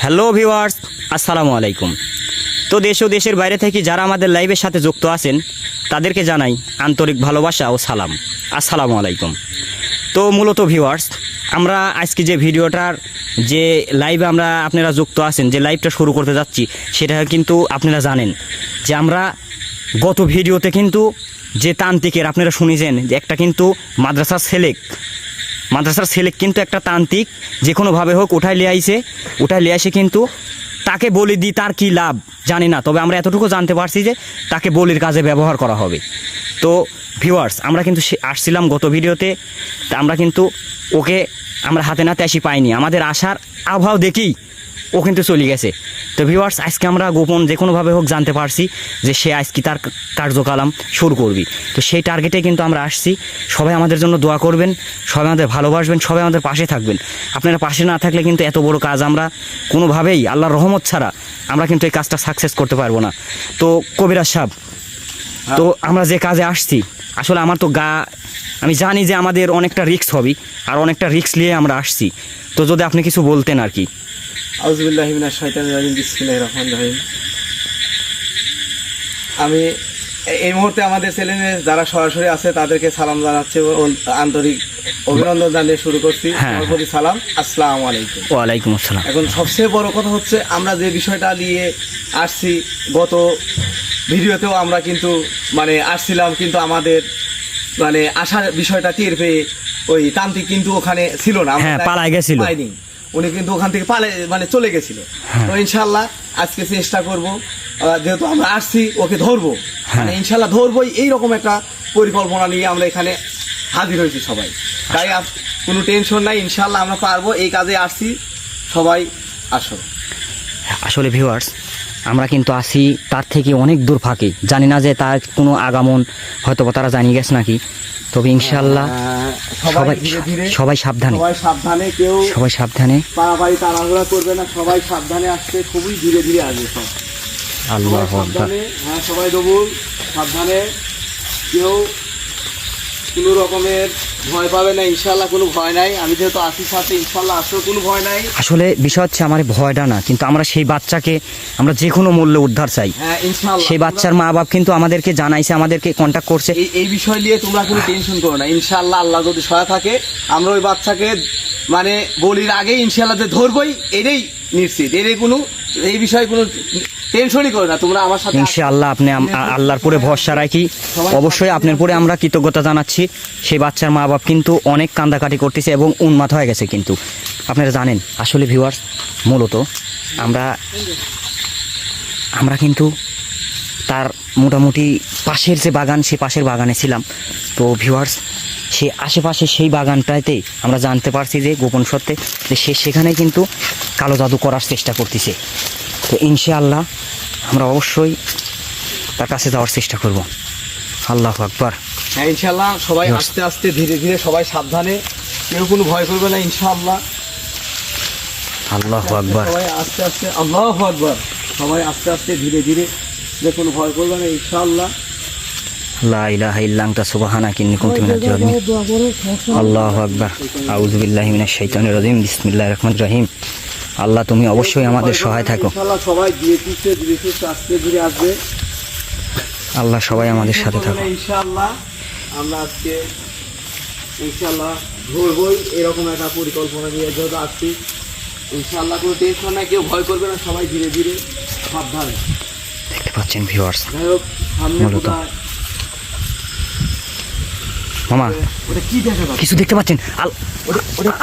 Hello viewers, আসসালামু আলাইকুম। তো দেশ ও দেশের বাইরে থেকে যারা আমাদের লাইভের সাথে যুক্ত আছেন তাদেরকে জানাই আন্তরিক ভালোবাসা ও সালাম, আসসালামু আলাইকুম। তো মূলত ভিউয়ার্স, আমরা আজকে যে ভিডিওটার যে লাইভে আপনারা যুক্ত আছেন, যে লাইভটা শুরু করতে যাচ্ছি, সেটা কিন্তু আপনারা জানেন যে আমরা গত ভিডিওতে কিন্তু যে তান্ত্রিকের আপনারা শুনেছেন যে একটা কিন্তু মাদ্রাসার ছেলে কিন্তু একটা তান্ত্রিক যে কোনোভাবে হোক উঠাই লিয়ে আইসে কিন্তু তাকে বলি দিই, তার কি লাভ জানি না, তবে আমরা এতটুকু জানতে পারছি যে তাকে বলির কাজে ব্যবহার করা হবে। তো ভিউয়ার্স, আমরা কিন্তু আসছিলাম গত ভিডিওতে, তা আমরা কিন্তু ওকে আমরা হাতে নাতে আসি পাইনি, আমাদের আসার আবহাওয়া দেখেই ও কিন্তু চলে গেছে। তো ভিউয়ার্স, আজকে আমরা গোপন যে কোনোভাবে হোক জানতে পারছি যে সে আজকে তার কার্যকলাপ শুরু করবি। তো সেই টার্গেটে কিন্তু আমরা আসছি। সবাই আমাদের জন্য দোয়া করবেন, সবাই আমাদের ভালোবাসবেন, সবাই আমাদের পাশে থাকবেন। আপনারা পাশে না থাকলে কিন্তু এত বড় কাজ আমরা কোনোভাবেই আল্লাহর রহমত ছাড়া আমরা কিন্তু এই কাজটা সাকসেস করতে পারবো না। তো কবিরাজ সাহেব, তো আমরা যে কাজে আসছি, আসলে আমার তো আমি জানি যে আমাদের অনেকটা রিস্ক হবে, আর অনেকটা রিস্ক নিয়ে আমরা আসছি। তো যদি আপনি কিছু বলতেন আর কি। আউযুবিল্লাহি মিনাশ শাইতানির রাজিম, বিসমিল্লাহির রহমানির রহিম। আমি এই মুহূর্তে আমাদের চ্যানেলে যারা সরাসরি আছে তাদেরকে সালাম জানাচ্ছি, আন্তরিক অভিনন্দন জানিয়ে শুরু করছি। আমার প্রতি সালাম, আসসালামু আলাইকুম। ওয়ালাইকুম আসসালাম। এখন সবচেয়ে বড় কথা হচ্ছে, আমরা যে বিষয়টা নিয়ে আসছি, গত ভিডিওতেও আমরা কিন্তু আসছিলাম, কিন্তু আমাদের আসার বিষয়টা টের পেয়ে ওই তান্ত্রিক কিন্তু ওখানে ছিল না, পালাই গেছিল, উনি কিন্তু ওখান থেকে চলে গেছিল। তো ইনশাল্লাহ আজকে চেষ্টা করব, যেহেতু আমরা আসছি ওকে ধরবো, ইনশাল্লাহ ধরবোই, এইরকম একটা পরিকল্পনা নিয়ে আমরা এখানে হাজির হয়েছি সবাই। তাই কোনো টেনশন নাই, ইনশাল্লাহ আমরা পারবো, এই কাজে আসছি, সবাই আসো। আসলে ভিউয়ার্স, আমরা কিন্তু আসি তার থেকে অনেক দূর ফাঁকে, জানি না যে তার কোনো আগামন হয়তো তারা জানিয়ে গেছে নাকি। তবে ইনশাল্লাহ সবাই সাবধানে, কেউ সবাই সাবধানে, পাড়াপাড়ি তাড়াহুড়া করবে না, সবাই সাবধানে আসছে, খুবই ধীরে ধীরে আসবে সব। আল্লাহ সাবধানে, হ্যাঁ সবাই ডবল সাবধানে, কেউ কোনো রকমের ভয় পাবে না, ইনশাল্লাহ কোনো ভয় নাই। আমি যেহেতু আসি সাথে, ইনশাল্লাহ আসো, কোনো ভয় নাই। আসলে বিষয় হচ্ছে আমার ভয়টা না, কিন্তু আমরা সেই বাচ্চাকে আমরা যে কোনো মূল্যে উদ্ধার চাই। হ্যাঁ ইনশাল্লাহ, সেই বাচ্চার মা বাপ কিন্তু আমাদেরকে জানাইছে, আমাদেরকে কন্ট্যাক্ট করছে। এই বিষয় নিয়ে তোমরা কোনো টেনশন করো না, ইনশাল্লাহ আল্লাহ যদি সহায় থাকে, আমরা ওই বাচ্চাকে বলির আগে ইনশাল্লাহ যে ধরবই, এটাই নিশ্চিত। এই বিষয়ে কোনো টেনশনই করো না তোমরা আমার সাথে। ইনশাআল্লাহ আপনি আল্লাহর পরে ভরসা রাখি, অবশ্যই আপনার পরে আমরা কৃতজ্ঞতা জানাচ্ছি। সেই বাচ্চার মা বাপ কিন্তু অনেক কান্দাকাটি করতেছে এবং উন্মাদ হয়ে গেছে। কিন্তু আপনারা জানেন, আসলে ভিউয়ার্স, মূলত আমরা কিন্তু তার মোটামুটি পাশের যে বাগান, সে পাশের বাগানে ছিলাম। তো ভিউয়ার্স, সে আশেপাশে সেই বাগানটাতে আমরা জানতে পারছি যে গোপন সত্ত্বে যে সে সেখানে কিন্তু কালো জাদু করার চেষ্টা করতেছে। তো ইনশাআল্লাহ আমরা অবশ্যই তার কাছে যাওয়ার চেষ্টা করব। আল্লাহু আকবার। হ্যাঁ ইনশাআল্লাহ, সবাই আস্তে আস্তে ধীরে ধীরে, সবাই সাবধানে, কেউ কোনো ভয় করবে না ইনশাআল্লাহ। আল্লাহু আকবার। সবাই আস্তে আস্তে, আল্লাহু আকবার, সবাই আস্তে আস্তে ধীরে ধীরে, যে কোনো ভয় করবে না ইনশাআল্লাহ। লা ইলাহা ইল্লা আনতা সুবহানাকা ইন্নী কুনতু মিনাজ জালিমিন। আল্লাহু আকবার। আউযু বিল্লাহি মিনাশ শাইতানির রাজিম। বিসমিল্লাহির রহমানির রহিম। আল্লাহ, তুমি অবশ্যই আমাদের সহায় থাকো। ইনশাআল্লাহ সবাই ধীরে ধীরে আস্তে ধীরে আসবে। আল্লাহ সবাই আমাদের সাথে থাকো ইনশাআল্লাহ। আমরা আজকে ইনশাআল্লাহ ধরবই, এরকম একটা পরিকল্পনা নিয়ে যেহেতু আসছি, ইনশাআল্লাহ কোনো টেনশন নাই, কেউ ভয় করবে না, সবাই ধীরে ধীরে সাবধানে। দেখতে পাচ্ছেন ভিউয়ার্স, যাই হোক, সামনে কোথায় মামা কিছু দেখতে পাচ্ছেন?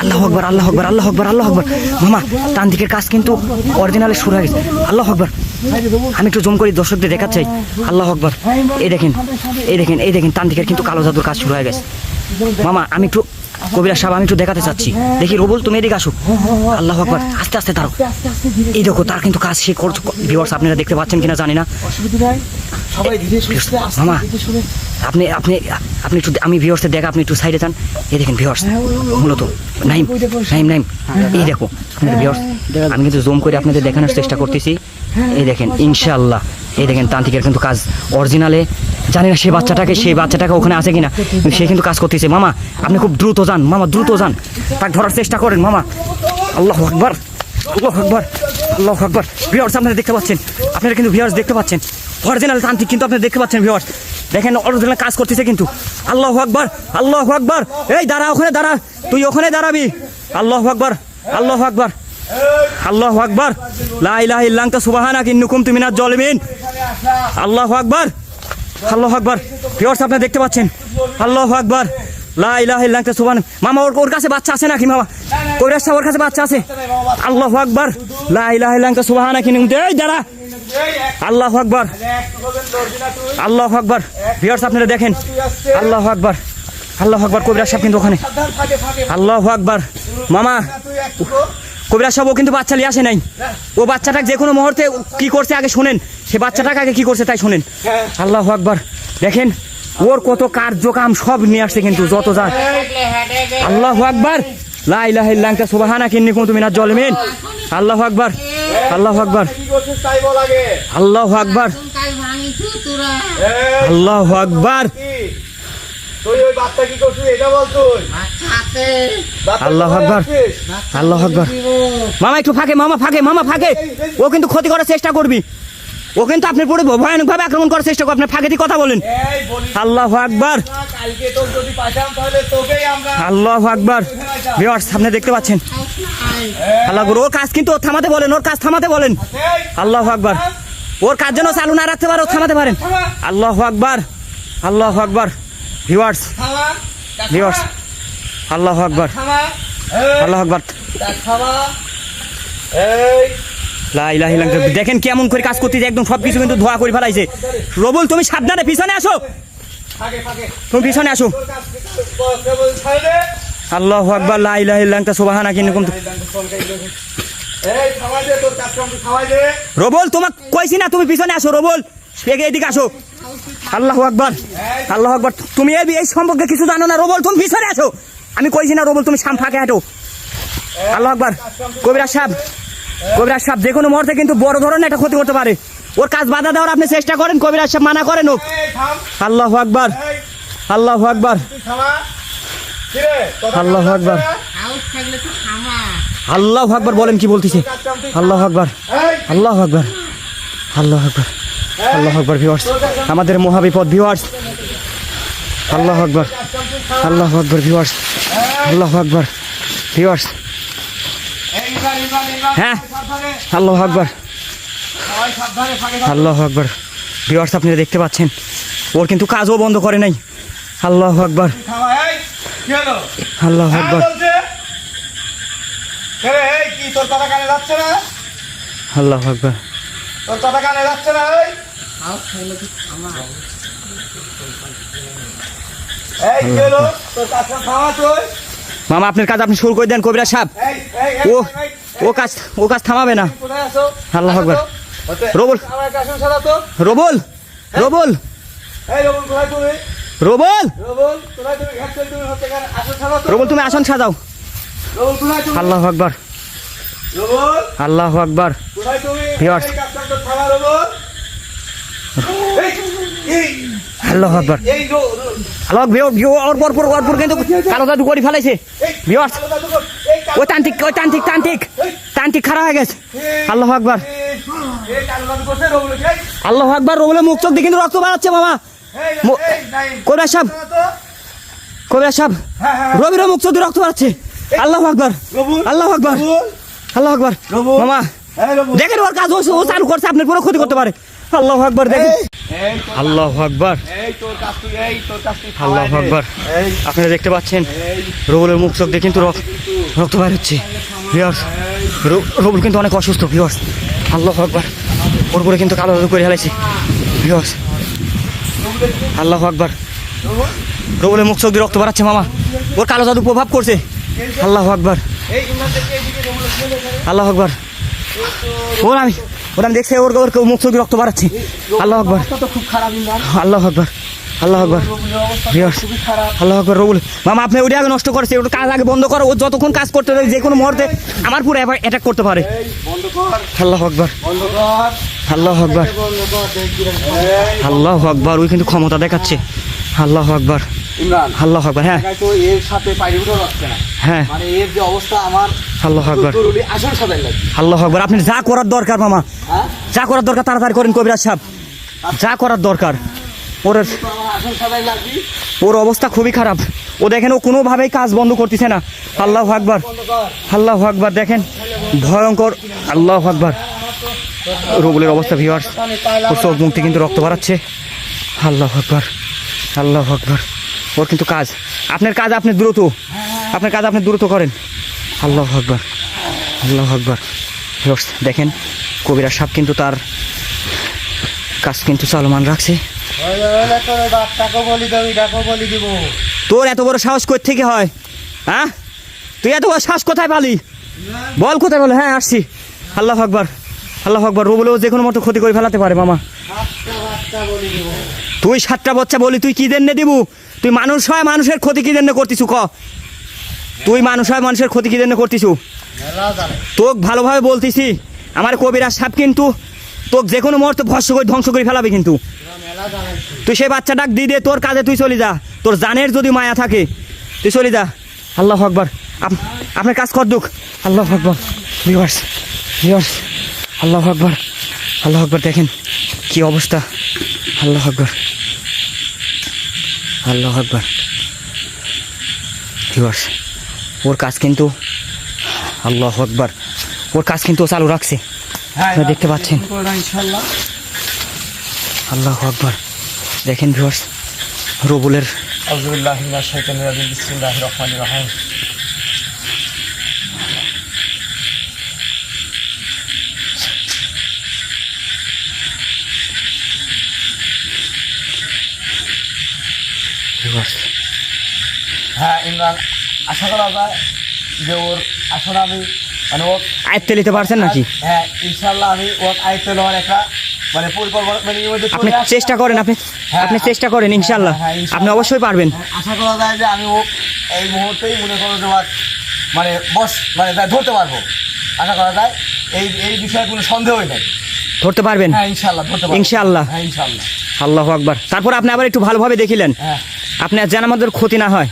আল্লাহু আকবার, আল্লাহু আকবার, আল্লাহু আকবার, আল্লাহু আকবার। মামা, তান্ত্রিকের কাজ কিন্তু অরিজিনালি শুরু হয়ে গেছে। আল্লাহু আকবার। আমি একটু জুম করে দর্শকদের দেখাচ্ছি। আল্লাহু আকবার। এই দেখেন তান্ত্রিকের কিন্তু কালো জাদুর কাজ শুরু হয়ে গেছে। মামা, আমি একটু কবিরাজ সাহেব, আমি একটু দেখাতে চাচ্ছি। দেখি রবুল, তুমি এদিকে আসো। আল্লাহু আকবার। আস্তে আস্তে তারও এই দেখো, তার কিন্তু কাজ সে করছে। ভিউয়ার্স, আপনারা দেখতে পাচ্ছেন কিনা জানি না। মামা, আপনি একটু, আমি ভিউয়ার্সের দেখা, আপনি একটু সাইডে যান। এই দেখেন ভিউয়ার্স, মূলত নাইম, এই দেখো ভিউয়ার্স, আমি কিন্তু জুম করে আপনাদের দেখানোর চেষ্টা করতেছি। এই দেখেন ইনশাআল্লাহ, এই দেখেন তান্ত্রিকের কিন্তু কাজ অরিজিনালে। জানি না সেই বাচ্চাটাকে ওখানে আছে কিনা, সে কিন্তু কাজ করতেছে। মামা, আপনি খুব দ্রুত যান, মামা দ্রুত যান, তাকে ধরার চেষ্টা করেন মামা। আল্লাহু আকবার, আল্লাহু আকবার, আল্লাহু আকবার। ভিউয়ার্স আপনারা দেখতে পাচ্ছেন, আপনারা কিন্তু ভিউয়ার্স দেখতে পাচ্ছেন অরিজিনাল তান্ত্রিক কিন্তু আপনারা দেখতে পাচ্ছেন ভিউয়ার্স, দেখেন অরিজিনাল কাজ করতেছে কিন্তু। আল্লাহু আকবার, আল্লাহু আকবার। এই দাঁড়া, ওখানে দাঁড়া, তুই ওখানে দাঁড়াবি। আল্লাহু আকবার, আল্লাহু আকবার, আল্লাহু আকবার। লা ইলাহা ইল্লা আনতা সুবহানাকা ইন্নী কুনতু মিনাজ জালিমিন। আল্লাহু আকবার, আল্লাহু আকবার। ভিউয়ার্স আপনারা দেখতে পাচ্ছেন, আল্লাহু আকবার। লা ইলাহা ইল্লা আনতা সুবহানাক। মামা ওর কাছে বাচ্চা আছে নাকি মামা? কবিরাজ সাহেব ওর কাছে বাচ্চা আছে। আল্লাহু আকবার, লা ইলাহা ইল্লা আনতা সুবহানাকা ইন্নী কুনতু। এই দাঁড়া। আল্লাহু আকবার, আল্লাহু আকবার। ভিউয়ার্স আপনারা দেখেন, আল্লাহু আকবার, আল্লাহু আকবার। কবিরাজ সাহেব কিন্তু ওখানে। আল্লাহু আকবার। মামা কবিরাজ সাহেব ও কিন্তু বাচ্চা নিয়ে আসে নাই, ও বাচ্চাটাকে যে কোনো মুহূর্তে কি করছে আগে শোনেন, সে বাচ্চাটাকে আগে কি করছে তাই শোনেন। আল্লাহু আকবার। দেখেন ওর কত কার্যকাম সব নিয়ে আসছে কিন্তু যত যা। আল্লাহু আকবার, লা ইলাহা ইল্লা আনতা সুবহানাকা ইন্নী কুনতু মিনাজ জালিমিন। আল্লাহু আকবার, আল্লাহু আকবার, আল্লাহু আকবার, আল্লাহু আকবার। আল্লাহু আকবার, আল্লাহু আকবার। মামা একটু ফাঁকে, মামা ফাঁকে, মামা ফাঁকে। ও কিন্তু ক্ষতি করার চেষ্টা করবি, ও কিন্তু আপনার পরে ভয়ানক ভাবে আক্রমণ করার চেষ্টা করবে। আপনি ফাঁকে দিয়ে কথা বলেন। আল্লাহু আকবার, আল্লাহু আকবার। ভিউয়ার্স আপনি দেখতে পাচ্ছেন, আল্লাহ আকবার। ওর কাজ কিন্তু থামাতে বলেন, ওর কাজ থামাতে বলেন। আল্লাহু আকবার। ওর কাজ যেন চালু না রাখতে পারে, ও থামাতে পারেন। আল্লাহু আকবার, আল্লাহু আকবার। ভিউয়ার্স, ভিউয়ার্স, আল্লাহু আকবার, আল্লাহু আকবার। লা ইলাহা ইল্লা আনতা। দেখেন কেমন করে কাজ করতেছে, একদম সবকিছু কিন্তু ধোয়া করে ফেলাইছে। রবুল তুমি সাবধানে পিছনে আসো, তুমি পিছনে আসো। আল্লাহু আকবার, লা ইলাহা ইল্লা আনতা সুবহানাকা ইন্নী কুনতু। রবুল তোমাকে কইছি না তুমি পিছনে আসো, রবুল এদিকে আসো। আল্লাহু আকবার, আল্লাহু আকবার। তুমি এই সম্পর্কে কিছু জানো না রবুল, তুমি পিছনে আসো। আমি কইছি না রবুল তুমি ফাঁকে হাঁটো। আল্লাহু আকবার। কবিরাজ সাহেব, কবিরাজ সাহেব যে কোনো মুহূর্তে কিন্তু বড় ধরনের একটা ক্ষতি করতে পারে। ওর কাজ বাধা দেওয়ার আপনি চেষ্টা করেন, কবিরাজ সাহেব মানা করেন হোক। আল্লাহু আকবার, আল্লাহু আকবার, আল্লাহু আকবার, আল্লাহু আকবার। বলেন কি বলতেছে? আল্লাহু আকবার, আল্লাহু আকবার, আল্লাহু আকবার, আল্লাহু আকবার। ভিউয়ার্স আমাদের মহাবিপদ ভিউয়ার্স। আল্লাহু আকবার, আল্লাহু আকবার। ভিউয়ার্স, আল্লাহু আকবার। ভিউয়ার্স হ্যাঁ, আল্লাহু আকবার, আল্লাহু আকবার। ভিউয়ার্স আপনারা দেখতে পাচ্ছেন ওর কিন্তু কাজও বন্ধ করে নাই। আল্লাহু আকবার, আল্লাহু আকবার, আল্লাহু আকবার। মামা আপনার কাজ আপনি শুরু করে দেন কবিরাজ সাহেব। ও কাজ থামাবে না। আল্লাহু আকবার। রবুল, রবুল, রবুল, রবুল, রবুল তুমি আসন সাজাও। আল্লাহু আকবার, আল্লাহু আকবার। ভিউয়ার্স আল্লাহু আকবার, আল্লাহু আকবার। ওর পর কিন্তু কালো জাদু করে ফেলাইছে। ভিউয়ার্স ওই তান্ত্রিক, ওই তান্ত্রিক, তান্ত্রিক, তান্ত্রিক খারাপ হয়ে গেছে। আল্লাহু আকবার, আল্লাহু আকবার। রবুলের মুখ চোখ দিয়ে কিন্তু রক্ত বাড়াচ্ছে মামা। কবিরাজ সাহেব, কবিরাজ সাহেব, রবির মুখ চোখ দিয়ে রক্ত বাড়াচ্ছে। আল্লাহু আকবার, আল্লাহু আকবার, আল্লাহু আকবার। মামা দেখেন ওর কাজ ও চালু করছে, আপনার পুরো ক্ষতি করতে পারে। আল্লাহু আকবার। দেখেন আল্লাহু আকবার, আল্লাহু আকবার। আপনারা দেখতে পাচ্ছেন রবুলের মুখ চোখ দিয়ে কিন্তু রক্ত বাইর হচ্ছে। ভিউয়ার্স রবুল কিন্তু অনেক অসুস্থ। ভিউয়ার্স আল্লাহু আকবার। ওর উপরে কিন্তু কালো জাদু করে ফেলাইছে। ভিউয়ার্স আল্লাহু আকবার। রবুলের মুখ চোখ দিয়ে রক্ত বাড়াচ্ছে মামা। ওর কালো জাদু প্রভাব করছে। আল্লাহু আকবার, আল্লাহু আকবার। ওর আমি দেখছি ওর মুখ চোখ দিয়ে রক্ত বাড়াচ্ছে। আল্লাহু আকবার, আল্লাহু আকবার, আল্লাহু আকবার। ভিউয়ার্স আল্লাহু আকবার। রবুল মামা আপনি ওটা আগে নষ্ট করেছে, ওটা কাজ আগে বন্ধ করো। ও যতক্ষণ কাজ করতে পারে যে কোনো মুহূর্তে আমার পুরো অ্যাটাক করতে পারে। আল্লাহু আকবার, আল্লাহু আকবার, আল্লাহু আকবার। ওই কিন্তু ক্ষমতা দেখাচ্ছে। আল্লাহু আকবার, ইমরান আল্লাহ আকবার। হ্যাঁ জায়গায় তো এর সাথে পাইরে উঠে যাচ্ছে না, হ্যাঁ মানে এর যে অবস্থা আমার আল্লাহ আকবার। জরুরি আসল সাদাই লাগবে। আল্লাহ আকবার। আপনি যা করার দরকার মামা, হ্যাঁ যা করার দরকার তাড়াতাড়ি করেন কবিরাজ সাহেব, যা করার দরকার। ওর তো আমার আসল সাদাই লাগবে। ওর অবস্থা খুবই খারাপ। ও দেখেন ও কোনোভাবেই কাজ বন্ধ করতেছে না। আল্লাহ আকবার, আল্লাহ আকবার। দেখেন ভয়ঙ্কর। আল্লাহ আকবার। রুবুলের অবস্থা ভিউয়ার্স, ওর চোখ মুখটি কিন্তু রক্ত বাড়াচ্ছে। আল্লাহ আকবার, আল্লাহ আকবার। ওর কিন্তু কাজ, আপনার কাজ আপনি দ্রুত, আপনার কাজ আপনি দ্রুত করেন। আল্লাহ আকবার, আল্লাহ আকবার। ভিউয়ার্স দেখেন কবিরাজ সাহেব কিন্তু তার কাজ কিন্তু চলমান রাখছে। তোর এত বড় সাহস কোথা থেকে হয়? হ্যাঁ তুই এত বড় সাহস কোথায় পালি? বল কোথায় বলে। হ্যাঁ আসছি। আল্লাহ আকবার, আল্লাহ আকবার। রুবুলও যে কোনো মতো ক্ষতি করে ফেলাতে পারে মামা। তুই 7টা বাচ্চা বলি তুই কি দেন দিব? তুই মানুষ হয় মানুষের ক্ষতি কি দেন করতিছু ক? তুই মানুষ হয় মানুষের ক্ষতি কি দেন করতিছু? তোকে ভালোভাবে বলতেছি, আমার কবিরাজ সাহেব কিন্তু তোকে যে কোনো মুহূর্তে ভস্য করে ধ্বংস করে ফেলাবে কিন্তু। তুই সেই বাচ্চাটাকে দিয়ে দে, তোর কাজে তুই চলে যা। তোর জানের যদি মায়া থাকে তুই চলে যা। আল্লাহ আকবার। আপনার কাজ কর দুঃখ। আল্লাহ আকবার। ভিউয়ার্স, ভিউয়ার্স, আল্লাহ আকবার, আল্লাহ আকবার। দেখেন কি অবস্থা। আল্লাহ আকবার, আল্লাহ আকবার। ভিউয়ার্স ওর কাজ কিন্তু, আল্লাহ আকবার, ওর কাজ কিন্তু ও চালু রাখছে। আপনারা দেখতে পাচ্ছেন। ইনশাআল্লাহ। আল্লাহ আকবার। দেখেন ভিউয়ার্স রুবুলের আউযুবিল্লাহি মিনাশ শাইতানির রাজিম। বিসমিল্লাহির রহমানির রহিম। ভিউয়ার্স হ্যাঁ ইমরান, আশা করা যায় যে ওর আসলে আমি মানে ও আয়ত্তে নিতে পারছেন নাকি? হ্যাঁ ইনশাআল্লাহ আমি ওর আয়ত্তে নেওয়ার একটা মানে পরিকল্পনা মানে এর মধ্যে আপনি চলে আসছে। চেষ্টা করেন, আপনি চেষ্টা করেন ইনশাল্লাহ, হ্যাঁ, ইনশাআল্লাহ। আপনি অবশ্যই পারবেন। আশা করা যায় যে আমি ও এই মুহূর্তেই মনে করো যে ওর মানে বস মানে ধরতে পারবো। আশা করা যায় এই বিষয়ে কোনো সন্দেহই নেই। ধরতে পারবেন হ্যাঁ ইনশাআল্লাহ ধরতে পারবো। ইনশাআল্লাহ। হ্যাঁ ইনশাআল্লাহ। আল্লাহু আকবার। তারপর আপনি আবার একটু ভালোভাবে দেখিলেন, হ্যাঁ আপনি যেন আমাদের ক্ষতি না হয়।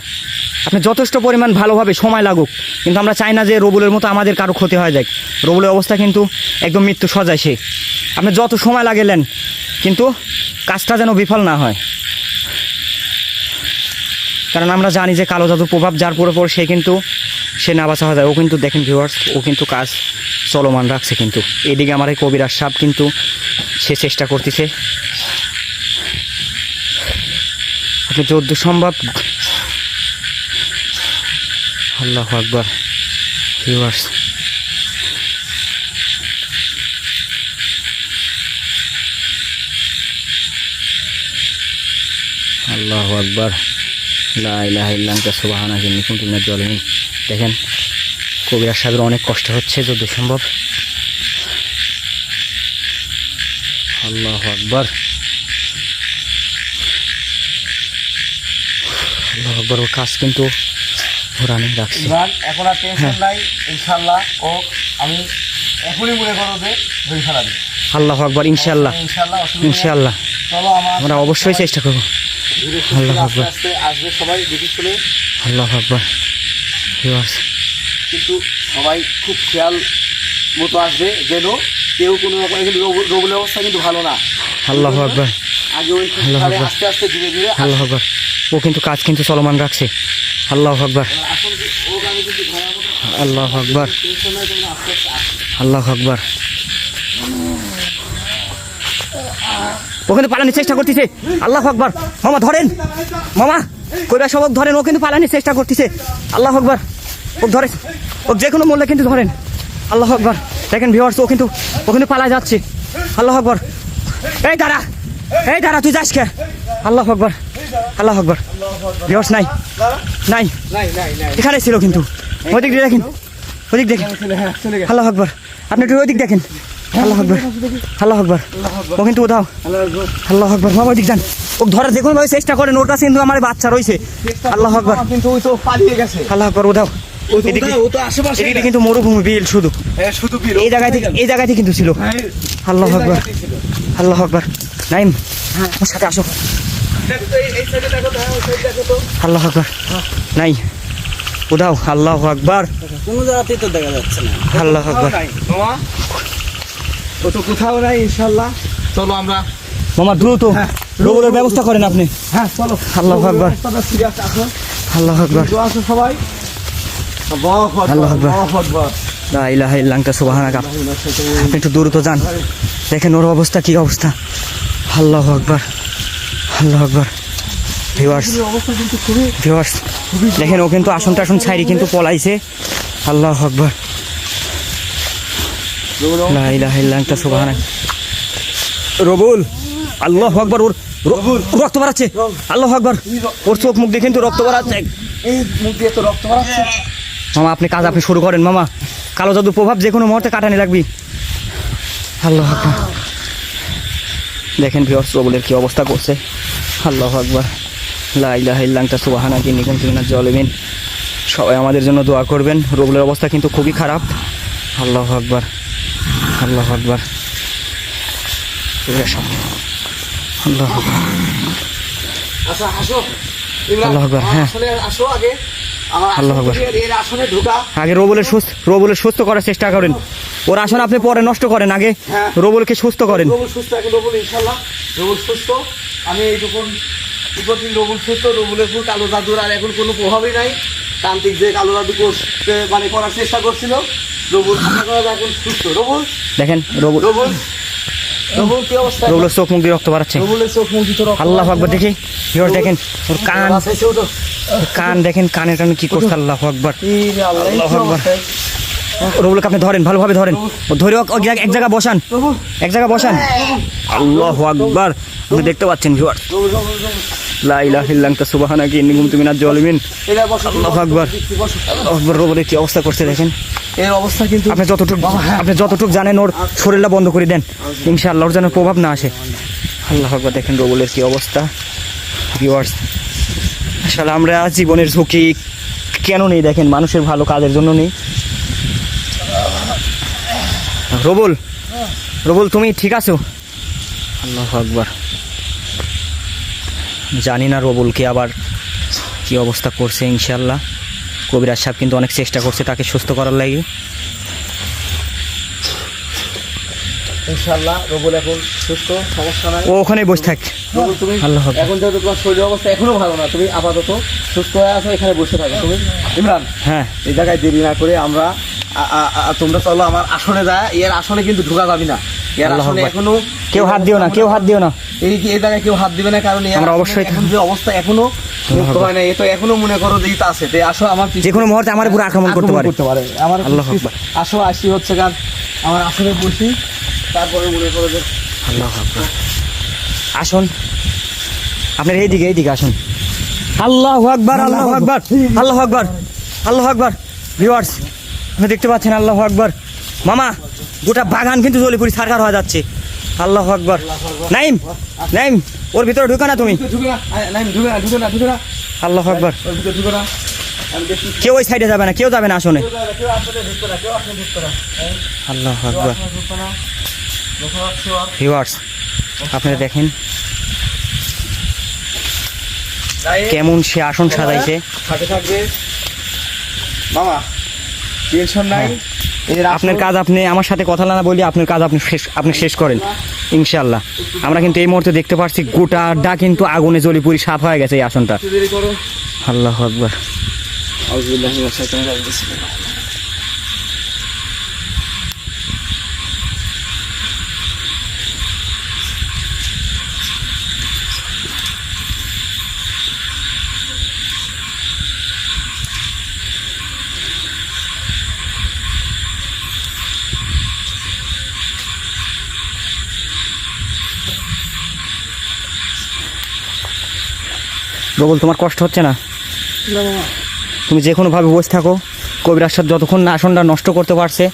আপনি যথেষ্ট পরিমাণ ভালোভাবে সময় লাগুক, কিন্তু আমরা চাই না যে রবুলের মতো আমাদের কারো ক্ষতি হয়ে যায়। রবুলের অবস্থা কিন্তু একদম মৃত্যু সজায় সে। আপনি যত সময় লাগেলেন, কিন্তু কাজটা যেন বিফল না হয়। কারণ আমরা জানি যে কালো জাদুর প্রভাব যার পরে পর সে না বাঁচা হয়ে যায়। ও কিন্তু দেখেন ভিউয়ার্স, ও কিন্তু কাজ চলমান রাখছে। কিন্তু এদিকে আমার এই কবিরাজ সাহেব কিন্তু সে চেষ্টা করতেছে। আপনি যত সম্ভব, আল্লাহু আকবার। ভিউয়ার্স আল্লাহু আকবার। লা ইলাহা ইল্লা আনতা সুবহানাকা ইন্নী কুনতু মিনাজ জালিমিন। দেখেন কবিরাজ সাহেবের অনেক কষ্ট হচ্ছে যত সম্ভব। আল্লাহু আকবার, আল্লাহু আকবার। ওর কাজ কিন্তু রানিং রাখছে। ইমরান এখন আর টেনশন নাই ইনশাআল্লাহ। ও আমি এখনই মনে করো যে ধরে ফেলা দিই। আল্লাহু আকবার। ইনশাআল্লাহ, ইনশাআল্লাহ ইনশাআল্লাহ। চলো আমরা অবশ্যই চেষ্টা করব। আল্লাহু আকবার। আস্তে আসবে সবাই দেখে শুনে, আল্লাহু আকবার। ভিউয়ার্স কিন্তু সবাই খুব খেয়াল মতো আসবে যেন কেউ কোনো রকম রোগের অবস্থা কিন্তু ভালো না। আল্লাহু আকবার, আগে ওই আল্লাহু আকবার। আস্তে আস্তে ধীরে ধীরে আল্লাহু আকবার। ও কিন্তু কাজ কিন্তু চলমান রাখছে। আল্লাহু আকবার, আসুন ওকে আমি কিন্তু ধরার মতো আল্লাহু আকবার, টেনশন নাই, তোমরা আস্তে আস্তে আসবে। আল্লাহু আকবার। ও কিন্তু পালানোর চেষ্টা করতেছে। আল্লাহু আকবার। মামা ধরেন, মামা কইরা সবক ধরেন। ও কিন্তু পালানোর চেষ্টা করতেছে। আল্লাহু আকবার। ও ধরে, ও যে কোনো মূল্যে কিন্তু ধরেন। আল্লাহু আকবার। দেখেন ভিউয়ার্স, ও কিন্তু পালা যাচ্ছে। আল্লাহু আকবার। এই দাঁড়া, এই দাঁড়া, তুই যাস কে? আল্লাহু আকবার, আল্লাহু আকবার। ভিউয়ার্স নাই, নাই, নাই নাই নাই এখানে ছিল কিন্তু। ওদিক দিয়ে দেখেন, ওদিক দেখেন। হ্যাঁ চলে গেছে। আল্লাহু আকবার। আপনি একটু ওদিক দেখেন। আল্লাহু আকবার, আল্লাহু আকবার। ও কিন্তু উঠাও। আল্লাহু আকবার। মামা ওদিক যান, ও ধরার যে কোনো ভাবে চেষ্টা করেন। ওর কাছে কিন্তু আমার বাচ্চা রয়েছে। আল্লাহু আকবার, কিন্তু ওই তো পালিয়ে গেছে। আল্লাহু আকবার। উঠাও। ও তো এদিকে, ও তো আশেপাশে এদিকে কিন্তু মরুভূমি বিল শুধু। হ্যাঁ শুধু বীর এই জায়গাতে কিন্তু ছিল। আল্লাহু আকবার, আল্লাহু আকবার। নাইম আমার সাথে আসো। দেখো তো এই সাইডে দেখো তো, ওই সাইডে দেখো তো। আল্লাহ আকবার, নাই উদাও, আল্লাহ আকবার, কোনো জায়গাতেই তো দেখা যাচ্ছে না। আল্লাহ আকবার। নাই মামা, ও তো কোথাও নাই ইনশাল্লাহ। চলো আমরা, মামা দ্রুত হ্যাঁ। রবুলের ব্যবস্থা করেন আপনি। হ্যাঁ চলো। আল্লাহু আকবার। ঠিক আছে, আসো আল্লাহ আকবার, তো, আসো সবাই। আল্লাহু আকবার, আল্লাহু আকবার। আল্লাহু আকবার। লা ইলাহা ইল্লা আনতা সুবহানাকা। আপনি একটু দ্রুত যান, দেখেন ওর অবস্থা কি অবস্থা। আল্লাহু আকবার, আল্লাহু আকবার। ভিউয়ার্স, অবস্থা কিন্তু খুবই ভিউয়ার্স দেখেন, ও কিন্তু আসন টাসন ছাইরি কিন্তু পলাইছে। আল্লাহু আকবার, লা ইলাহা ইল্লা আনতা সুবহানাকা। রবুল, আল্লাহু আকবার, ওর রক্ত বাড়াচ্ছে। আল্লাহু আকবার, ওর চোখ মুখ দেখেন তো রক্ত বাড়াচ্ছে। এই মুখ দিয়ে তো রক্ত বাড়াচ্ছে। মামা আপনি কাজ আপনি শুরু করেন মামা, কালো জাদুর প্রভাব যে কোনো মুহূর্তে কাটানি লাগবে। আল্লাহ আকবার, দেখেন ভিউয়ার্স রবুলের কি অবস্থা করছে। আল্লাহু আকবার, লা ইলাহা ইল্লা আনতা সুবহানাকা ইন্নী কুনতু মিনাজ জালিমিন। সবাই আমাদের জন্য দোয়া করবেন, রবুলের অবস্থা কিন্তু খুবই খারাপ। আল্লাহু আকবার, আল্লাহু আকবার, আল্লাহু আকবার। আচ্ছা আসো ইমরান, আল্লাহু আকবার, হ্যাঁ। আসলে আসো আগে আমার আল্লাহু আকবার। এর আসনে ঢোকা। আগে রবুলের সুস্থ করার চেষ্টা করেন। ওর আসন আপনি পরে নষ্ট করেন, আগে হ্যাঁ। রবুলকে সুস্থ করেন। রবুল সুস্থ, এখন রবুল ইনশাল্লাহ রবুল সুস্থ। আমি এইটুকুন উপস্থিত, রবুল সুস্থ, রবুলের ফুল কালো জাদুর আর এখন কোনো প্রভাবই নাই। তান্ত্রিক যে কালো জাদু করতে মানে করার চেষ্টা করছিল, রবুল আশা করা যায় এখন সুস্থ। রবুল, দেখেন রবুল, রবুল কি অবস্থা? রবুলের চোখ মুখ দিয়ে রক্ত বাড়াচ্ছে। রবুলের চোখ মুখ দিয়ে রক্ত আল্লাহু আকবার, দেখি ভিউয়ার দেখেন ওর কান, বাঁচাইছে ও তো। কান দেখেন, কানের টানে কি করছে। আল্লাহু আকবার, এই রে আল্লাহ, এই কি আল্লাহু আকবার। অবস্থায়? রবুলকে আপনি ধরেন, ভালোভাবে ধরেন, ও ধরে এক জায়গায় বসান, রবুল, এক জায়গায় বসান। আল্লাহু আকবার, আপনি দেখতে পাচ্ছেন ভিউয়ার, রবুল, রবুল, রবুল। লা ইলাহা ইল্লা আনতা সুবহানাকা ইন্নী কুনতু মিনাজ জালিমিন। এরা বসো, আল্লাহু আকবার। বসো। আল্লাহু আকবার, রবুলের কি অবস্থা করছে দেখেন। এর অবস্থা কিন্তু আপনি যতটুকু জানেন ওর শরীরটা বন্ধ করে দেন, ইনশাআল্লাহ ওর যেন প্রভাব না আসে। আল্লাহু আকবার, দেখেন রবুলের কি অবস্থা। ভিউয়ার্স, আসলে আমরা জীবনের ঝুঁকি কেন নেই দেখেন, মানুষের ভালো কাজের জন্য নেই। রবুল, রবুল তুমি ঠিক আছো? আল্লাহু আকবার, জানি না রবুলকে আবার কি অবস্থা করছে। ইনশাআল্লাহ কবিরাজ সাহেব কিন্তু অনেক চেষ্টা করছে তাকে সুস্থ করার লাগে। ইনশাআল্লাহ রবুল এখন সুস্থ, সমস্যা নাই। ও ওখানে বসে থাক। রবুল তুমি আল্লাহ আকবার। এখন যেহেতু তোমার শরীরের অবস্থা এখনো ভালো না, তুমি আপাতত সুস্থ হয়ে আছো, এখানে বসে থাকো তুমি। ইমরান, হ্যাঁ, এই জায়গায় দেরি না করে আমরা তোমরা চলো আমার আসনে যায়। এর আসনে কিন্তু ঢোকা যাবি না, এর আল্লাহু আসনে আকবার। এখনো কেউ হাত দিও না, কেউ হাত দিও না। এই জায়গায় কেউ হাত দিবে না, কারণ এর আমরা আসনে অবশ্যই এখন যে অবস্থা এখনো মুক্ত হয় না। এ তো এখনো মনে করো যে ইতা আছে, তাই আসো আমার যে কোনো মুহূর্তে আমার উপর আক্রমণ করতে পারে। আমার আল্লাহু আকবার। আসো, আসি হচ্ছে কার আমার আসনে বসি, তারপরে মনে করো যে আল্লাহু আকবার। আসুন, আপনার এইদিকে এইদিকে আসুন। আল্লাহু আকবার, আল্লাহু আকবার, আল্লাহু আকবার, আল্লাহু আকবার। ভিউয়ার্স আপনি দেখতে পাচ্ছেন, আল্লাহু আকবার। মামা গোটা বাগান কিন্তু জ্বলে পুরি ছারখার হয়ে যাচ্ছে। আল্লাহু আকবার। নাইম, নাইম ওর ভিতরে ঢুকে না তুমি। ঢুকে না, নাই ঢুকে না, ঢুকে না, ঢুকে না, আল্লাহু আকবার। ওর ভিতরে ঢুকে না। আমি দেখি কেউ ওই সাইডে যাবে না, কেউ যাবে না আসনে। কেউ আসলে ঢুকতে না, কেউ আসলে ঢুকতে না, আল্লাহু কেউ আকবার। আসলে ঢুকতে না। দেখো আসছো আর ভিউয়ার্স আপনারা দেখেন গায়ে কেমন সে আসন সাজাইছে। থাকে থাকবে মামা, টেনশন নাই। এর আপনার কাজ আপনি আমার সাথে কথা না বলি, আপনার কাজ আপনি শেষ করেন ইনশাআল্লাহ। আমরা কিন্তু এই মুহূর্তে দেখতে পাচ্ছি গোটাটা কিন্তু আগুনে জ্বলি পুরি সাফ হয়ে গেছে এই আসনটা। একটু দেরি করো। আল্লাহু আকবার। আউযুবিল্লাহি মিনাশ শাইতানির রাজিম। বিসমিল্লাহ। রবুল তোমার কষ্ট হচ্ছে না? তুমি যে কোনোভাবে বসে থাকো, কবিরাজ সাহেব যতক্ষণ না আসনটা নষ্ট করতে পারছে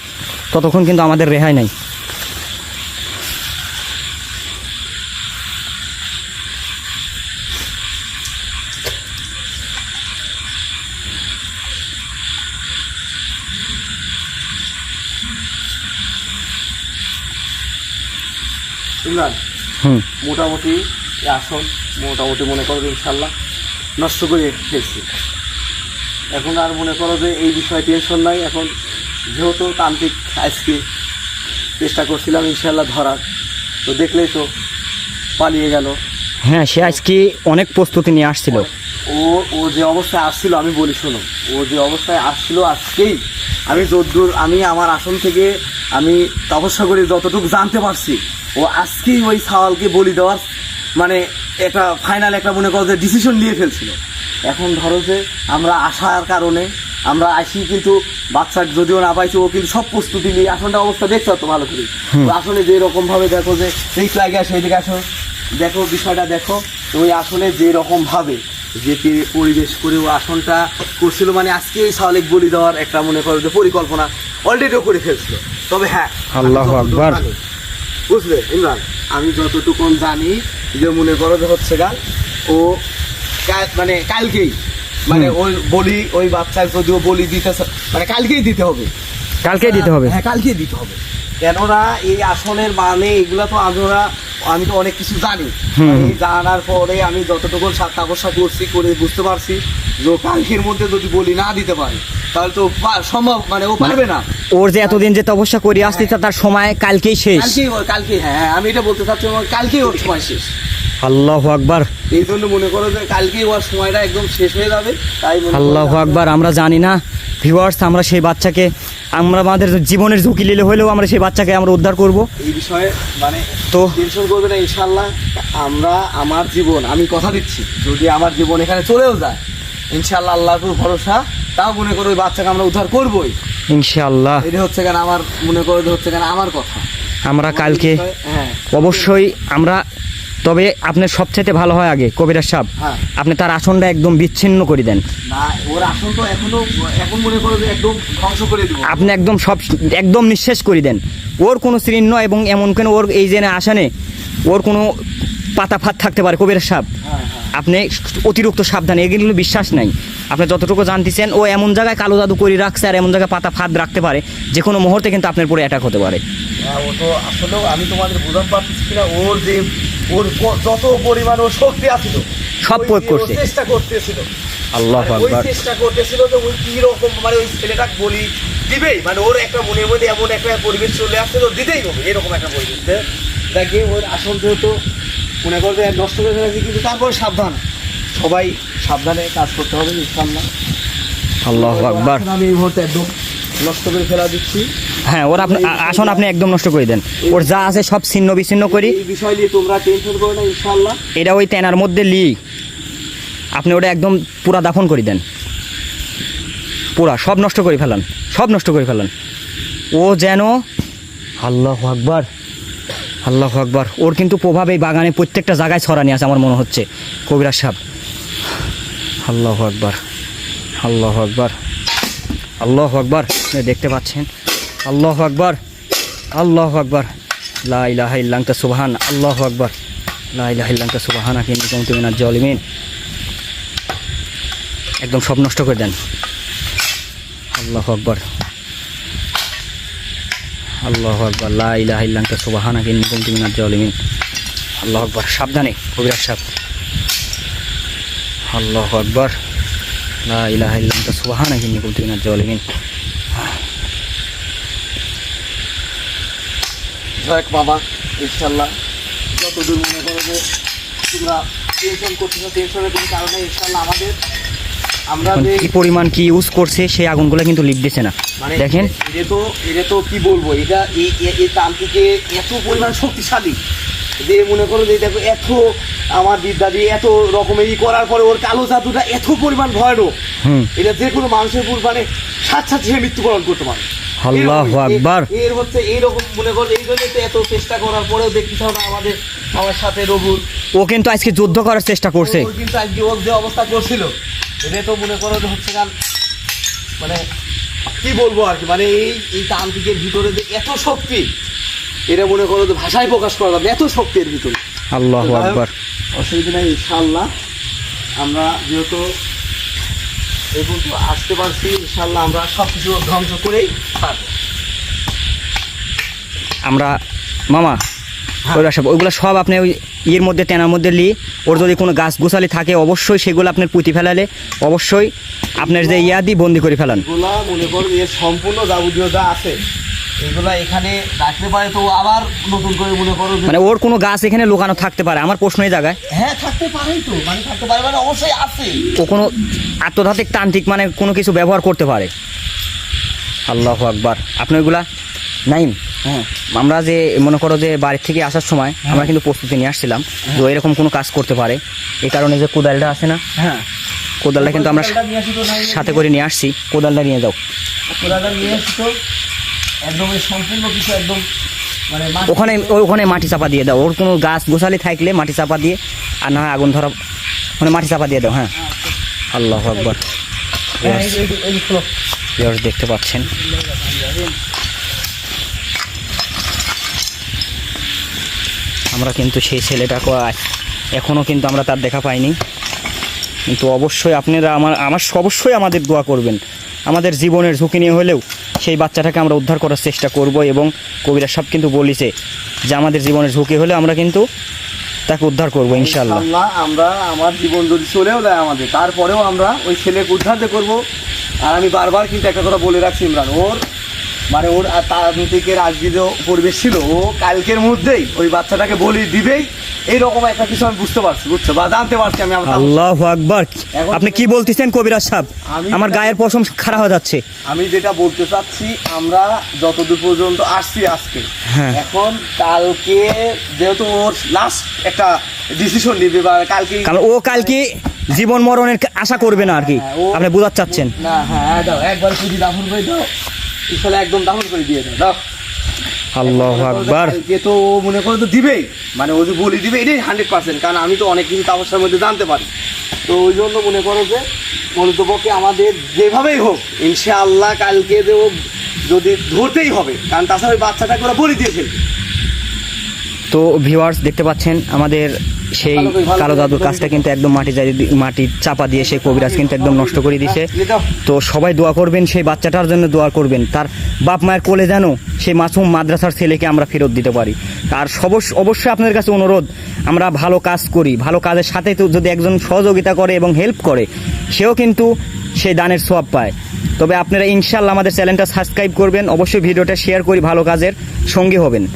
ততক্ষণ কিন্তু আমাদের রেহাই নাই। ইমরান, হুম, মোটামুটি এই আসন মোটামুটি মনে করো যে ইনশাল্লাহ নষ্ট করে ফেলছি। এখন আর মনে করো যে এই বিষয়ে টেনশন নাই। এখন যেহেতু তান্ত্রিক আজকে চেষ্টা করছিলাম ইনশাল্লাহ ধরার, তো দেখলেই তো পালিয়ে গেল। হ্যাঁ, সে আজকে অনেক প্রস্তুতি নিয়ে আসছিল। ও যে অবস্থায় আসছিল, আমি বলি শোনো, ও যে অবস্থায় আসছিল আজকেই আমি যদ্দূর আমি আমার আসন থেকে আমি তপস্যা করে যতটুকু জানতে পারছি, ও আজকেই ওই সাওয়ালকে বলি দেওয়ার মানে একটা ফাইনাল একটা মনে করো যে ডিসিশন নিয়ে ফেলছিল। এখন ধরো যে আমরা আসার কারণে আমরা আসি, কিন্তু বাচ্চা যদিও না পাইছি, ও কিন্তু সব প্রস্তুতি নিয়ে আসনটা অবস্থা দেখতে তো ভালো করে। তো আসলে যে রকম ভাবে দেখো যে রিক্স লাগে আসো, এদিকে আসো, দেখো বিষয়টা দেখো। তো ওই আসলে যে রকম ভাবে যে পরিবেশ করে ও আসনটা করছিল, মানে আজকে এই সাওয়ালিক বলি দেওয়ার একটা মনে করো যে পরিকল্পনা অলরেডিও করে ফেলছিল। তবে হ্যাঁ, আল্লাহু আকবার। বুঝলে ইমরান, আমি যতটুকু জানি যে মনে করো যে হচ্ছে গা ও মানে কালকেই মানে ওই বলি ওই বাচ্চার যদিও বলি দিতে মানে কালকেই দিতে হবে, কালকেই দিতে হবে। হ্যাঁ কালকেই দিতে হবে। কেননা এই আসনের মানে এগুলা তো আমি তো অনেক কিছু জানি। এই জানার পরে আমি যতটুকু তপস্যা করছি করে বুঝতে পারছি যে কালকের মধ্যে যদি বলি না দিতে পারে তাহলে তো সম্ভব, মানে ও পারবে না। ওর যে এতদিন যে তপস্যা করে আসছে তার সময় কালকেই শেষ। কালকেই হ্যাঁ, আমি এটা বলতে চাচ্ছি, কালকেই ওর সময় শেষ। আল্লাহু আকবার, এই জন্য মনে করো যে কালকেই ওর সময়টা একদম শেষ হয়ে যাবে। তাই আল্লাহু আকবার। আমরা জানি না ভিউয়ার্স, আমরা সেই বাচ্চাকে আমরা আমাদের জীবনের ঝুঁকি নিলে হলেও আমরা সেই বাচ্চাকে আমরা উদ্ধার করব। এই বিষয়ে মানে তো টেনশন করবে না ইনশাল্লাহ। আমার জীবন আমি কথা দিচ্ছি, যদি আমার জীবন এখানে চলেও যায় ইনশাল্লাহ, আল্লাহর উপর ভরসা, তাও মনে করো ওই বাচ্চাকে আমরা উদ্ধার করবোই ইনশাআল্লাহ। এটা হচ্ছে কেন আমার মনে করো হচ্ছে কেন আমার কথা। আমরা কালকে হ্যাঁ অবশ্যই আমরা, তবে আপনার সবচেয়ে ভালো হয় আগে কবিরাজ সাহেব হ্যাঁ, আপনি তার আসনটা একদম বিচ্ছিন্ন করে দেন। না ওর আসন তো এখন মনে করো যে একদম ধ্বংস করে দিব। আপনি একদম সব একদম নিঃশেষ করে দেন। ওর কোনো চিহ্ন এবং এমন কেন ওর এই যে আসনে ওর কোনো পাতা ফাত থাকতে পারে কবিরাজ সাহেব, হ্যাঁ হ্যাঁ, আপনি অতিরিক্ত সাবধান, এগুলো বিশ্বাস নাই। আপনি যতটুকু জানতেছেন ও এমন জায়গায় কালো জাদু করে রাখছে আর এমন জায়গায় পাতা ফাঁদ রাখতে পারে যে কোনো মুহূর্তে কিন্তু আপনার পুরো অ্যাটাক হতে পারে। ও তো আসলেও আমি তোমাদের বোঝাতে পারতেছি কিনা, ওর যত পরিমাণ ওর শক্তি আছিল সব ওই প্রয়োগ দিয়ে ও করছে। চেষ্টা করতেছিল, আল্লাহু ওই আকবার। চেষ্টা করতেছিল যে ওই কি রকম মানে ওই ছেলেটা বলি দিবেই, মানে ওর একটা মনের মধ্যে এমন একটা পরিবেশ চলে আসছে তো দিতেই হবে এরকম একটা পরিবেশ। দেখে ওর আসল যেহেতু মনে করবে নষ্ট করে ফেলেছি, কিন্তু তারপর সাবধান, সবাই সাবধানে কাজ করতে হবে ইনশাআল্লাহ। আল্লাহু আকবার। আমি এই মুহূর্তে একদম নষ্ট করে ফেলা দিচ্ছি। হ্যাঁ, ওর আপনি আসন আপনি একদম নষ্ট করে দেন। ওর যা আছে সব ছিন্ন বিচ্ছিন্ন করি। এই বিষয় নিয়ে তোমরা টেনশন করো না ইনশাআল্লাহ। এটা ওই তেনার মধ্যে আপনি ওটা একদম পুরা দাফন করে দেন, পুরা সব নষ্ট করে ফেলান, সব নষ্ট করে ফেলান। ও যেন আল্লাহু আকবার, আল্লাহু আকবার। ওর কিন্তু প্রভাব এই বাগানে প্রত্যেকটা জায়গায় ছড়ানি আছে আমার মনে হচ্ছে কবিরাজ সাহেব। আল্লাহু আকবার, আল্লাহু আকবার, আল্লাহু আকবার। দেখতে পাচ্ছেন, আল্লাহু আকবার, আল্লাহু আকবার। লা ইলাহা ইল্লা আনতা সুবহান, আল্লাহু আকবার, লা ইলাহা ইল্লা আনতা সুবহানাকা ইন্নী কুনতু মিনাজ জালিমিন। একদম সব নষ্ট করে দেন। আল্লাহু আকবার, আল্লাহু আকবার, লা ইলাহা ইল্লা আনতা সুবহানাকা ইন্নী কুনতু মিনাজ জালিমিন। আল্লাহু আকবার। সাবধানে কবিরাজ সাহেব। আল্লাহু আকবার, লা ইলাহা ইল্লা আনতা সুবহানাকা ইন্নী কুনতু মিনাজ জালিমিন। যাক বাবা, ইনশাল্লাহ যতদূর মনে করো যে তোমরা টেনশন করছো, টেনশনের কোনো কারণে ইনশাল্লাহ আমরা যে কি পরিমাণ কি ইউজ করছে সেই আগুনগুলো কিন্তু লিক দিচ্ছে না, মানে দেখেন। এটা তো কি বলবো, এটা এই তান্ত্রিকে এত পরিমাণ শক্তিশালী যে মনে করো যে দেখো এত আমার বিদ্যা দিয়ে এত রকমের করার পরে ওর কালো জাদুটা এত পরিমাণ ভয়ানক, এটা যে কোনো মানুষের পুর মানে সাথে সে মৃত্যুবরণ করতে পারে। আল্লাহু আকবার। এর হচ্ছে এইরকম মনে করো, এই জন্য এত চেষ্টা করার পরেও দেখতে হবে আমার সাথে রবুল ও কিন্তু আজকে যুদ্ধ করার চেষ্টা করছে। ও কিন্তু আজকে ওর যে অবস্থা করছিল এটা তো মনে করো যে হচ্ছে গান মানে কি বলবো আর কি, মানে এই তান্ত্রিকের ভিতরে যে এত শক্তি এটা মনে করো যে ভাষায় প্রকাশ করা যাবে, এত শক্তির ভিতরে। আল্লাহু আকবার। অসুবিধা নেই ইনশাআল্লাহ। আমরা যেহেতু এই পর্যন্ত আসতে পারছি ইনশাআল্লাহ আমরা সব কিছু ধ্বংস করেই থাকবো। আমরা মামা কবিরাজ সাহেব ওইগুলো সব আপনি ওই ইয়ের মধ্যে তেনার মধ্যে নিয়ে ওর যদি কোনো গাছ গোছালি থাকে অবশ্যই সেগুলো আপনার পুঁতি ফেলালে অবশ্যই আপনার যে ইয়া দিয়ে বন্দি করে ফেলান। এগুলা মনে করুন এর সম্পূর্ণ যাবতীয় যা আছে এগুলা এখানে রাখতে পারে, তো আবার নতুন করে মনে করো যে- মানে ওর কোনো গাছ এখানে লুকানো থাকতে পারে, আমার প্রশ্ন এই জায়গায় হ্যাঁ থাকতে পারেই তো, মানে থাকতে পারে মানে অবশ্যই আছে। ও কোনো আত্মঘাতিক তান্ত্রিক মানে কোনো কিছু ব্যবহার করতে পারে। আল্লাহু আকবার। আপনি ওইগুলা নাইম হ্যাঁ আমরা যে মনে করো যে বাড়ি থেকে আসার সময় আমরা কিন্তু প্রস্তুতি নিয়ে আসছিলাম যে এরকম কোনো কাজ করতে পারে, এই কারণে যে কোদালটা আছে না, হ্যাঁ কোদালটা কিন্তু আমরা কোদালটা নিয়ে আসি তো, নাই সাথে করে নিয়ে আসছি, কোদালটা নিয়ে যাও। কোদালটা নিয়ে আসি তো একদম এই সম্পূর্ণ কিছু একদম মানে ওখানে ওখানে মাটি চাপা দিয়ে দাও, ওর কোনো গাছ গোছালি থাকলে মাটি চাপা দিয়ে, আর না হয় আগুন ধরা মানে মাটি চাপা দিয়ে দাও। হ্যাঁ আল্লাহু আকবার। ভিউয়ার্স দেখতে পাচ্ছেন আমরা কিন্তু সেই ছেলেটাকে এখনও কিন্তু আমরা তার দেখা পাইনি, কিন্তু অবশ্যই আপনারা আমার অবশ্যই আমাদের দোয়া করবেন। আমাদের জীবনের ঝুঁকি নিয়ে হলেও সেই বাচ্চাটাকে আমরা উদ্ধার করার চেষ্টা করব, এবং কবিরাজ সাহেব কিন্তু বলেছে যে আমাদের জীবনের ঝুঁকি হলে আমরা কিন্তু তাকে উদ্ধার করবো ইনশাআল্লাহ। ইনশাআল্লাহ আমরা আমার জীবন যদি চলেও যায় আমাদের, তারপরেও আমরা ওই ছেলেকে উদ্ধার করবো। আর আমি বারবার কিন্তু একটা কথা বলে রাখছি ইমরান, ওর মানে ওর তান্ত্রিকের আজকে যে পরিবেশ ছিল, ও কালকের মধ্যেই ওই বাচ্চাটাকে বলি দিবেই, এইরকম একটা কিছু আমি বুঝতে পারছি, বুঝছো বা জানতে পারছি আমি। আল্লাহু আকবার। আপনি কি বলতেছেন কবিরাজ সাহেব? আমি- আমার গায়ের পশম খারাপ হয়ে যাচ্ছে। আমি যেটা বলতে চাচ্ছি, আমরা যতদূর পর্যন্ত আসছি আজকে, হ্যাঁ। এখন কালকে যেহেতু ওর লাস্ট একটা ডিসিশন নিবে বা কালকে, কারণ ও কালকে জীবন মরণের আশা করবে না আর কি, হ্যাঁ, ও- আপনি বোঝাতে চাচ্ছেন। না হ্যাঁ দাও একবার পুঁজি দাফন করে দাও, ইনশাল্লাহ একদম দাফন করে দিয়ে দাও দাও। আল্লাহু আকবার। যে তো ও মনে করে তো দিবেই, মানে ও যে বলি দিবে এটাই 100%, কারণ আমি তো অনেক কিছু তাপস্যার মধ্যে জানতে পারি। তো ওই জন্য মনে করো যে মূলতপক্ষে আমাদের যেভাবেই হোক ইনশাআল্লাহ কালকে যে ও যদি ধরতেই হবে, কারণ তাছাড়া ওই বাচ্চাটাকে ওরা বলি দিয়েছে। তো ভিউয়ার্স দেখতে পাচ্ছেন আমাদের সেই কালো জাদুর কাজটা কিন্তু একদম মাটি চাপা দিয়ে সেই কবিরাজ কিন্তু একদম নষ্ট করে দিছে। তো সবাই দোয়া করবেন, সেই বাচ্চাটার জন্য দোয়া করবেন, তার বাপ মায়ের কোলে যেন সেই মাসুম মাদ্রাসার ছেলেকে আমরা ফেরত দিতে পারি। আর অবশ্যই আপনাদের কাছে অনুরোধ, আমরা ভালো কাজ করি, ভালো কাজের সাথে তো যদি একজন সহযোগিতা করে এবং হেল্প করে, সেও কিন্তু সেই দানের সোয়াব পায়। তবে আপনারা ইনশাআল্লাহ আমাদের চ্যানেলটা সাবস্ক্রাইব করবেন, অবশ্যই ভিডিওটা শেয়ার করি, ভালো কাজের সঙ্গী হবেন।